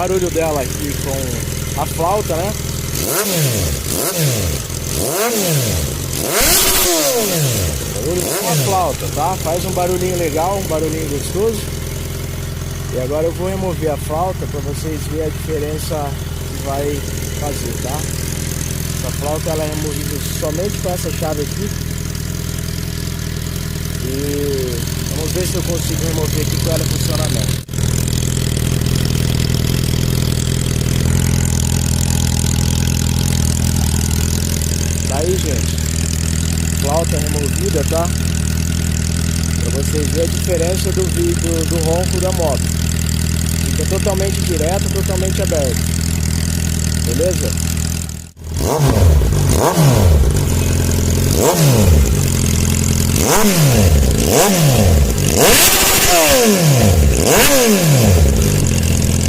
barulho dela aqui com a flauta, né? Barulho com a flauta, tá? Faz um barulhinho legal, um barulhinho gostoso. E agora eu vou remover a flauta para vocês verem a diferença que vai fazer, tá? Essa flauta ela é removível somente com essa chave aqui. E vamos ver se eu consigo remover aqui com ela em funcionamento. Tá aí, gente. Flauta removida, tá? Pra vocês verem a diferença do vídeo do ronco da moto. Fica totalmente direto, totalmente aberto. Beleza?